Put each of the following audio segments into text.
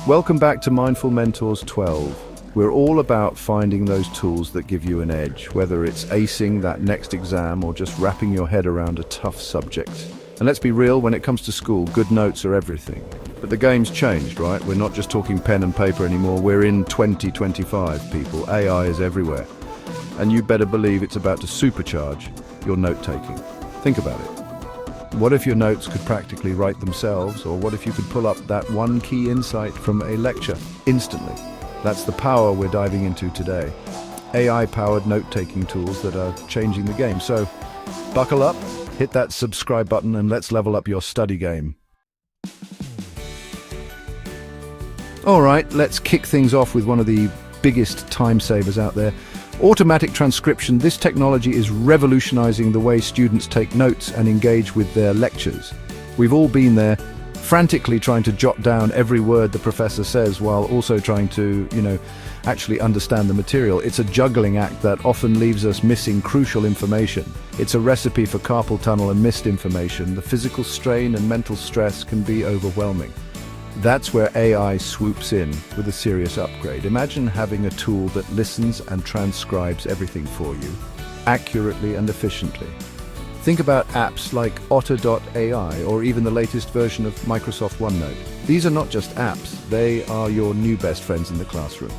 Welcome back to Mindful Mentors 12. We're all about finding those tools that give you an edge, whether it's acing that next exam or just wrapping your head around a tough subject. And let's be real, when it comes to school, good notes are everything. But the game's changed, right? We're not just talking pen and paper anymore. We're in 2025, people. AI is everywhere. And you better believe it's about to supercharge your note-taking. Think about it. What if your notes could practically write themselves? Or what if you could pull up that one key insight from a lecture instantly? That's the power we're diving into today. AI-powered note-taking tools that are changing the game. So buckle up, hit that subscribe button, and let's level up your study game. All right, let's kick things off with one of the biggest time savers out there. Automatic transcription. This technology is revolutionizing the way students take notes and engage with their lectures. We've all been there, frantically trying to jot down every word the professor says while also trying to, actually understand the material. It's a juggling act that often leaves us missing crucial information. It's a recipe for carpal tunnel and missed information. The physical strain and mental stress can be overwhelming. That's where AI swoops in with a serious upgrade. Imagine having a tool that listens and transcribes everything for you, accurately and efficiently. Think about apps like Otter.ai or even the latest version of Microsoft OneNote. These are not just apps, they are your new best friends in the classroom.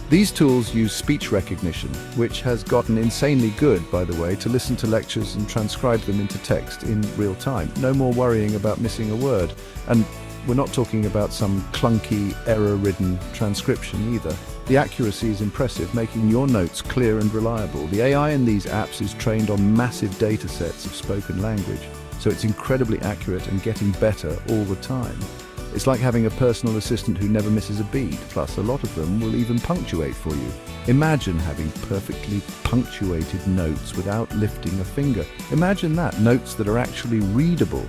These tools use speech recognition, which has gotten insanely good, by the way, to listen to lectures and transcribe them into text in real time. No more worrying about missing a word. And we're not talking about some clunky, error-ridden transcription either. The accuracy is impressive, making your notes clear and reliable. The AI in these apps is trained on massive data sets of spoken language, so it's incredibly accurate and getting better all the time. It's like having a personal assistant who never misses a beat, plus a lot of them will even punctuate for you. Imagine having perfectly punctuated notes without lifting a finger. Imagine that, notes that are actually readable.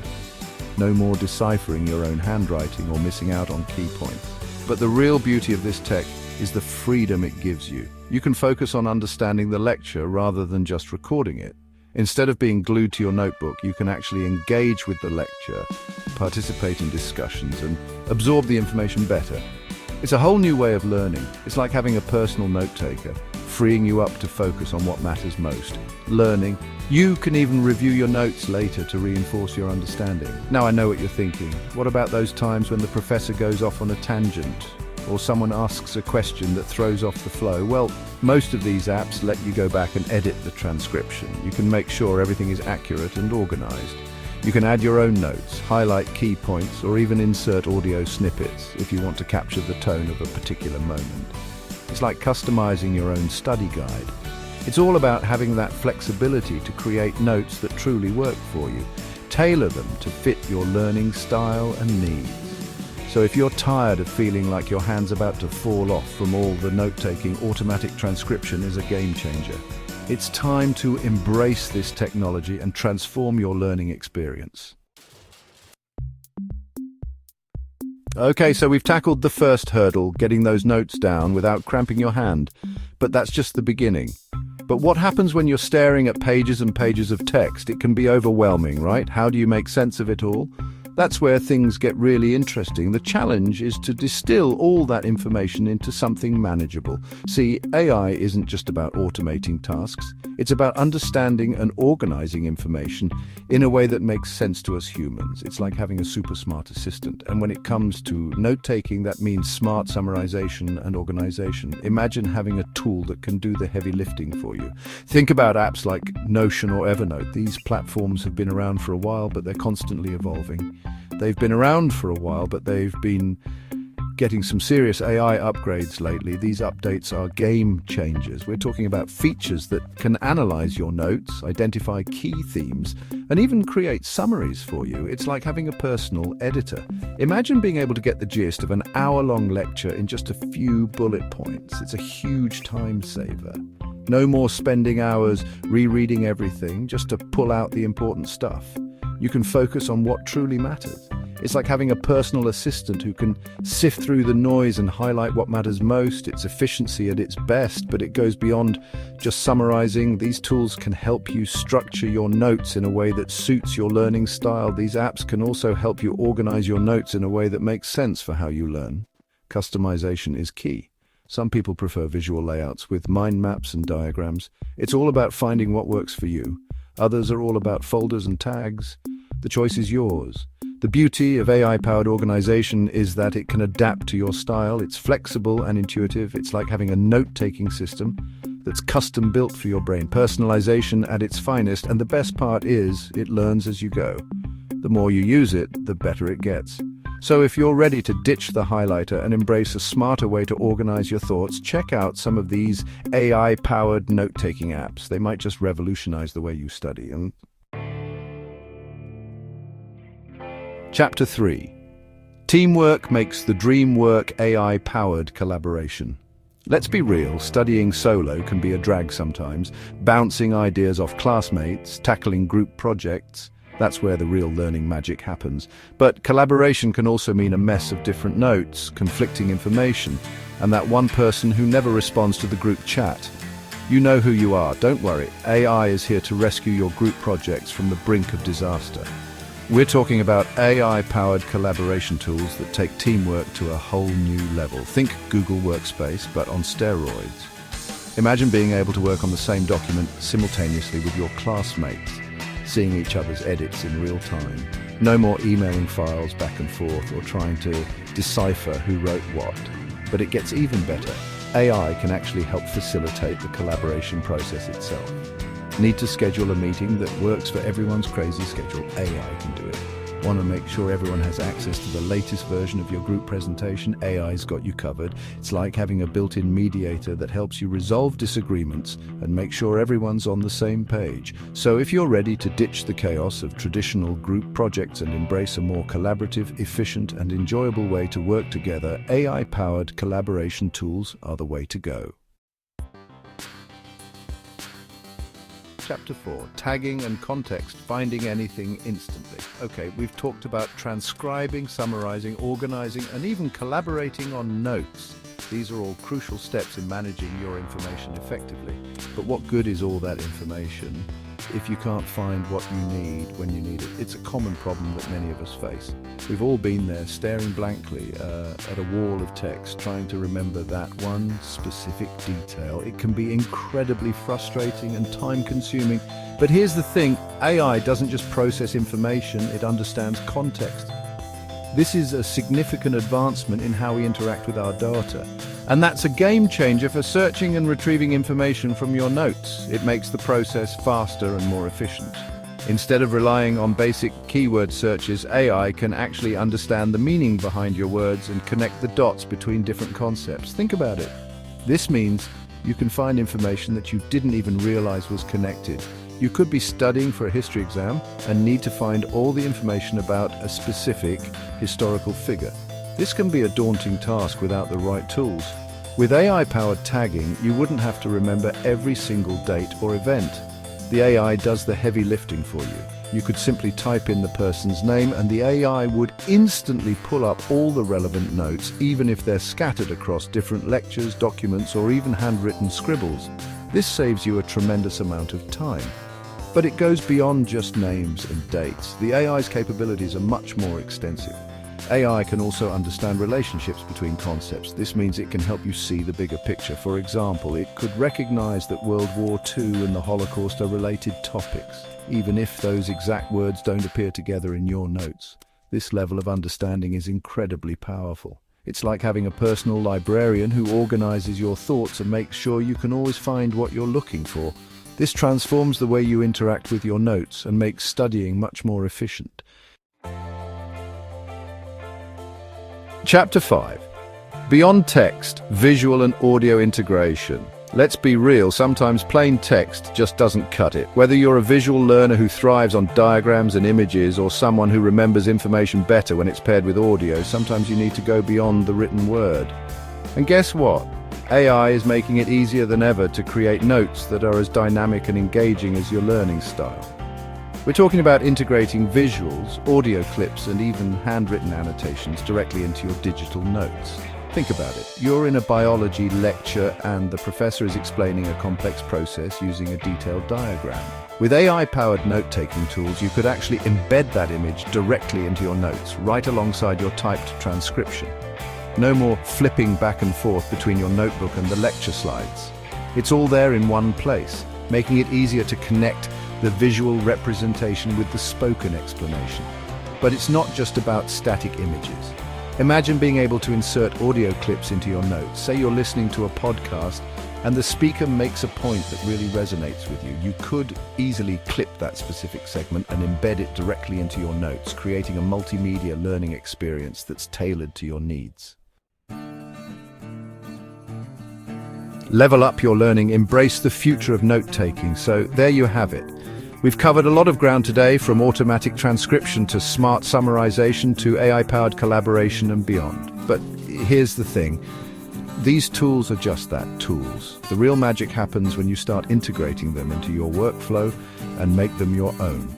No more deciphering your own handwriting or missing out on key points. But the real beauty of this tech is the freedom it gives you. You can focus on understanding the lecture rather than just recording it. Instead of being glued to your notebook, you can actually engage with the lecture, participate in discussions, and absorb the information better. It's a whole new way of learning. It's like having a personal note-taker, freeing you up to focus on what matters most. Learning. You can even review your notes later to reinforce your understanding. Now I know what you're thinking. What about those times when the professor goes off on a tangent? Or someone asks a question that throws off the flow? Well, most of these apps let you go back and edit the transcription. You can make sure everything is accurate and organized. You can add your own notes, highlight key points, or even insert audio snippets if you want to capture the tone of a particular moment. It's like customizing your own study guide. It's all about having that flexibility to create notes that truly work for you. Tailor them to fit your learning style and needs. So if you're tired of feeling like your hand's about to fall off from all the note-taking, automatic transcription is a game changer. It's time to embrace this technology and transform your learning experience. Okay, so we've tackled the first hurdle, getting those notes down without cramping your hand. But that's just the beginning. But what happens when you're staring at pages and pages of text? It can be overwhelming, right? How do you make sense of it all? That's where things get really interesting. The challenge is to distill all that information into something manageable. See, AI isn't just about automating tasks. It's about understanding and organizing information in a way that makes sense to us humans. It's like having a super smart assistant. And when it comes to note-taking, that means smart summarization and organization. Imagine having a tool that can do the heavy lifting for you. Think about apps like Notion or Evernote. These platforms have been around for a while, but they're constantly evolving. They've been around for a while, but they've been getting some serious AI upgrades lately. These updates are game changers. We're talking about features that can analyze your notes, identify key themes, and even create summaries for you. It's like having a personal editor. Imagine being able to get the gist of an hour-long lecture in just a few bullet points. It's a huge time saver. No more spending hours rereading everything just to pull out the important stuff. You can focus on what truly matters. It's like having a personal assistant who can sift through the noise and highlight what matters most. It's efficiency at its best, but it goes beyond just summarizing. These tools can help you structure your notes in a way that suits your learning style. These apps can also help you organize your notes in a way that makes sense for how you learn. Customization is key. Some people prefer visual layouts with mind maps and diagrams. It's all about finding what works for you. Others are all about folders and tags. The choice is yours. The beauty of AI-powered organization is that it can adapt to your style. It's flexible and intuitive. It's like having a note-taking system that's custom-built for your brain. Personalization at its finest, and the best part is it learns as you go. The more you use it, the better it gets. So if you're ready to ditch the highlighter and embrace a smarter way to organize your thoughts, check out some of these AI-powered note-taking apps. They might just revolutionize the way you study. Chapter 3. Teamwork makes the dream work. AI-powered collaboration. Let's be real, studying solo can be a drag sometimes. Bouncing ideas off classmates, tackling group projects. That's where the real learning magic happens. But collaboration can also mean a mess of different notes, conflicting information, and that one person who never responds to the group chat. You know who you are, don't worry. AI is here to rescue your group projects from the brink of disaster. We're talking about AI-powered collaboration tools that take teamwork to a whole new level. Think Google Workspace, but on steroids. Imagine being able to work on the same document simultaneously with your classmates, seeing each other's edits in real time. No more emailing files back and forth or trying to decipher who wrote what. But it gets even better. AI can actually help facilitate the collaboration process itself. Need to schedule a meeting that works for everyone's crazy schedule? AI can do it. Want to make sure everyone has access to the latest version of your group presentation? AI's got you covered. It's like having a built-in mediator that helps you resolve disagreements and make sure everyone's on the same page. So if you're ready to ditch the chaos of traditional group projects and embrace a more collaborative, efficient, and enjoyable way to work together, AI-powered collaboration tools are the way to go. Chapter 4. Tagging and context, finding anything instantly. Okay, we've talked about transcribing, summarizing, organizing, and even collaborating on notes. These are all crucial steps in managing your information effectively. But what good is all that information if you can't find what you need when you need it? It's a common problem that many of us face. We've all been there, staring blankly at a wall of text, trying to remember that one specific detail. It can be incredibly frustrating and time-consuming. But here's the thing, AI doesn't just process information, it understands context. This is a significant advancement in how we interact with our data. And that's a game changer for searching and retrieving information from your notes. It makes the process faster and more efficient. Instead of relying on basic keyword searches, AI can actually understand the meaning behind your words and connect the dots between different concepts. Think about it. This means you can find information that you didn't even realize was connected. You could be studying for a history exam and need to find all the information about a specific historical figure. This can be a daunting task without the right tools. With AI-powered tagging, you wouldn't have to remember every single date or event. The AI does the heavy lifting for you. You could simply type in the person's name and the AI would instantly pull up all the relevant notes, even if they're scattered across different lectures, documents, or even handwritten scribbles. This saves you a tremendous amount of time. But it goes beyond just names and dates. The AI's capabilities are much more extensive. AI can also understand relationships between concepts. This means it can help you see the bigger picture. For example, it could recognize that World War II and the Holocaust are related topics, even if those exact words don't appear together in your notes. This level of understanding is incredibly powerful. It's like having a personal librarian who organizes your thoughts and makes sure you can always find what you're looking for. This transforms the way you interact with your notes and makes studying much more efficient. Chapter 5. Beyond text, visual and audio integration. Let's be real, sometimes plain text just doesn't cut it. Whether you're a visual learner who thrives on diagrams and images or someone who remembers information better when it's paired with audio, sometimes you need to go beyond the written word. And guess what? AI is making it easier than ever to create notes that are as dynamic and engaging as your learning style. We're talking about integrating visuals, audio clips, and even handwritten annotations directly into your digital notes. Think about it. You're in a biology lecture and the professor is explaining a complex process using a detailed diagram. With AI-powered note-taking tools, you could actually embed that image directly into your notes, right alongside your typed transcription. No more flipping back and forth between your notebook and the lecture slides. It's all there in one place, making it easier to connect the visual representation with the spoken explanation. But it's not just about static images. Imagine being able to insert audio clips into your notes. Say you're listening to a podcast and the speaker makes a point that really resonates with you. You could easily clip that specific segment and embed it directly into your notes, creating a multimedia learning experience that's tailored to your needs. Level up your learning, embrace the future of note-taking. So there you have it. We've covered a lot of ground today, from automatic transcription to smart summarization to AI-powered collaboration and beyond. But here's the thing. These tools are just that, tools. The real magic happens when you start integrating them into your workflow and make them your own.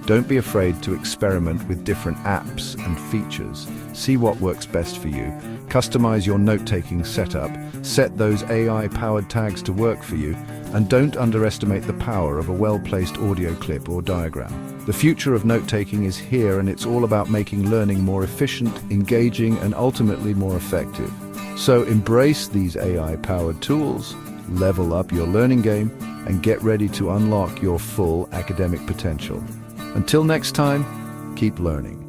Don't be afraid to experiment with different apps and features. See what works best for you. Customize your note-taking setup. Set those AI-powered tags to work for you. And don't underestimate the power of a well-placed audio clip or diagram. The future of note-taking is here, and it's all about making learning more efficient, engaging, and ultimately more effective. So embrace these AI-powered tools, level up your learning game, and get ready to unlock your full academic potential. Until next time, keep learning.